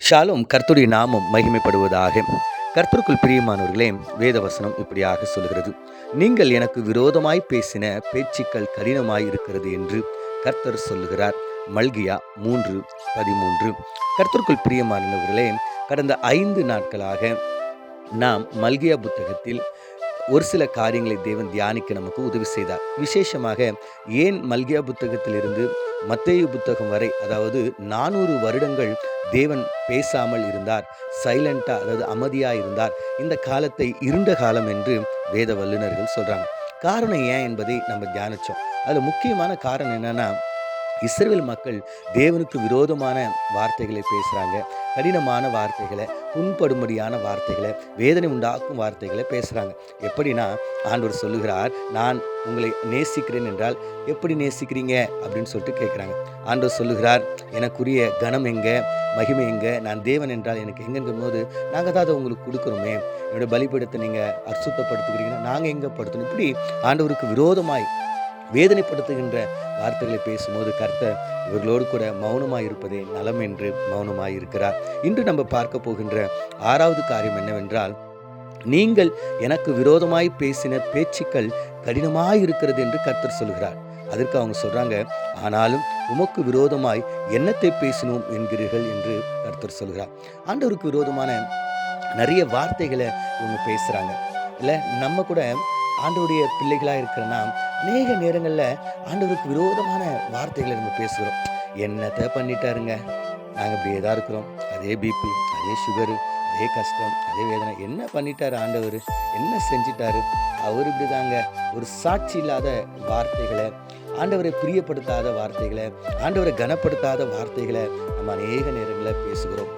ஷாலும் கர்த்தருடைய நாமம் மகிமைப்படுவதாக. கர்த்தருக்குள் பிரியமானவர்களே, வேதவசனம் இப்படியாக சொல்கிறது, நீங்கள் எனக்கு விரோதமாய் பேசின பேச்சுக்கள் கடினமாய் இருக்கிறது என்று கர்த்தர் சொல்லுகிறார். மல்கியா 3:13. கர்த்தருக்குள் பிரியமானவர்களே, கடந்த 5 நாட்களாக நாம் மல்கியா புத்தகத்தில் ஒரு சில காரியங்களை தேவன் தியானிக்க நமக்கு உதவி செய்தார். விசேஷமாக ஏன் மல்கியா புத்தகத்திலிருந்து மத்தேயு புத்தகம் வரை, அதாவது 400 வருடங்கள் தேவன் பேசாமல் இருந்தார், சைலண்டா, அதாவது அமைதியா இருந்தார். இந்த காலத்தை இருண்ட காலம் என்று வேத வல்லுநர்கள் சொல்றாங்க. காரணம் ஏன் என்பதை நம்ம தியானிச்சோம். அதுல முக்கியமான காரணம் என்னன்னா, இஸ்ரவேல் மக்கள் தேவனுக்கு விரோதமான வார்த்தைகளை பேசுகிறாங்க, கடினமான வார்த்தைகளை, புண்படும்படியான வார்த்தைகளை, வேதனை உண்டாக்கும் வார்த்தைகளை பேசுகிறாங்க. எப்படின்னா, ஆண்டவர் சொல்லுகிறார், நான் உங்களை நேசிக்கிறேன் என்றால் எப்படி நேசிக்கிறீங்க அப்படின்னு சொல்லிட்டு கேட்குறாங்க. ஆண்டவர் சொல்லுகிறார், எனக்குரிய கனம் எங்கே, மகிமை எங்கே, நான் தேவன் என்றால் எனக்கு எங்கெங்கும் போது நாங்கள் தான் அதை உங்களுக்கு கொடுக்குறோமே, என்னோட பலிபீடத்தை நீங்கள் அசுத்தப்படுத்துகிறீங்கன்னா நாங்கள் எங்கே படுத்தணும், இப்படி ஆண்டவருக்கு விரோதமாய் வேதனைப்படுத்துகின்ற வார்த்தைகளை பேசும்போது கர்த்தர் இவர்களோடு கூட மௌனமாய் இருப்பதே நலம் என்று மௌனமாய் இருக்கிறார். இன்று நம்ம பார்க்க போகின்ற 6வது காரியம் என்னவென்றால், நீங்கள் எனக்கு விரோதமாய் பேசின பேச்சுக்கள் கடினமாய் இருக்கிறது என்று கர்த்தர் சொல்கிறார். அதற்கு அவங்க சொல்றாங்க, ஆனாலும் உமக்கு விரோதமாய் என்னத்தை பேசினோம் என்கிறீர்கள் என்று கர்த்தர் சொல்கிறார். ஆண்டவருக்கு விரோதமான நிறைய வார்த்தைகளை இவங்க பேசுறாங்க. இல்லை, நம்ம கூட ஆண்டவருடைய பிள்ளைகளாக இருக்கிறனா அநேக நேரங்களில் ஆண்டவருக்கு விரோதமான வார்த்தைகளை நம்ம பேசுகிறோம். என்னத்தை பண்ணிட்டாருங்க, நாங்கள் இப்படியே தான் இருக்கிறோம், அதே பிபி, அதே சுகரு, அதே கஷ்டம், அதே வேதனை, என்ன பண்ணிட்டாரு ஆண்டவர், என்ன செஞ்சிட்டாரு, அவர் இப்படி தாங்க. ஒரு சாட்சி இல்லாத வார்த்தைகளை, ஆண்டவரை பிரியப்படுத்தாத வார்த்தைகளை, ஆண்டவரை கனப்படுத்தாத வார்த்தைகளை நம்ம அநேக நேரங்களில் பேசுகிறோம்.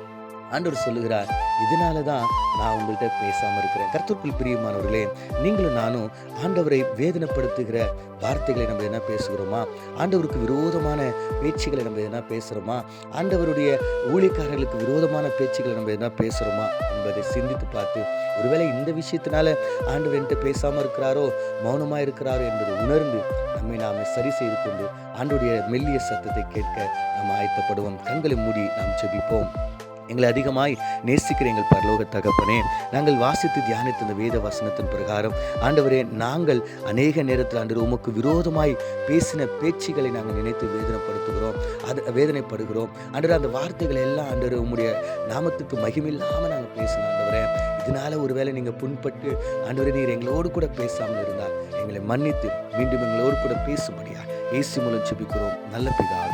ஆண்டவர் சொல்லுகிறார், இதனால தான் நான் உங்கள்கிட்ட பேசாமல் இருக்கிறேன். கர்த்தருக்குள் பிரியமானவர்களே, நீங்களும் நானும் ஆண்டவரை வேதனைப்படுத்துகிற வார்த்தைகளை நம்ம என்ன பேசுகிறோமா, ஆண்டவருக்கு விரோதமான பேச்சுகளை நம்ம என்ன பேசுகிறோமா, ஆண்டவருடைய ஊழியக்காரர்களுக்கு விரோதமான பேச்சுகளை நம்ம என்ன பேசுகிறோமா என்பதை சிந்தித்து பார்த்து, ஒருவேளை இந்த விஷயத்தினால ஆண்டவர் என்கிட்ட பேசாமல் இருக்கிறாரோ, மௌனமாக இருக்கிறாரோ என்பதை உணர்ந்து நம்மை நாம சரி செய்து கொண்டு ஆண்டவருடைய மெல்லிய சத்தத்தை கேட்க நாம் ஆயத்தப்படுவோம். கண்களை மூடி நாம் ஜெபிப்போம். எங்களை அதிகமாய் நேசிக்கிற எங்கள் பரலோக தகப்பனே, நாங்கள் வாசித்து தியானித்த இந்த வேத வசனத்தின் பிரகாரம் ஆண்டவரே, நாங்கள் அநேக நேரத்தில் ஆண்டவர் உமக்கு விரோதமாய் பேசின பேச்சுகளை நாங்கள் நினைத்து வேதனைப்படுகிறோம். ஆண்டவர், அந்த வார்த்தைகளை எல்லாம் ஆண்டவர் உம்முடைய நாமத்துக்கு மகிமில்லாமல் நாங்கள் பேசணும். ஆண்டவரே, இதனால ஒருவேளை நீங்கள் புண்பட்டு ஆண்டவரே நீர் எங்களோடு கூட பேசாமல் இருந்தால் எங்களை மன்னித்து மீண்டும் எங்களோடு கூட பேசும்படியா இயேசு மூலம் ஜெபிக்கிறோம் நல்ல பிதாவே.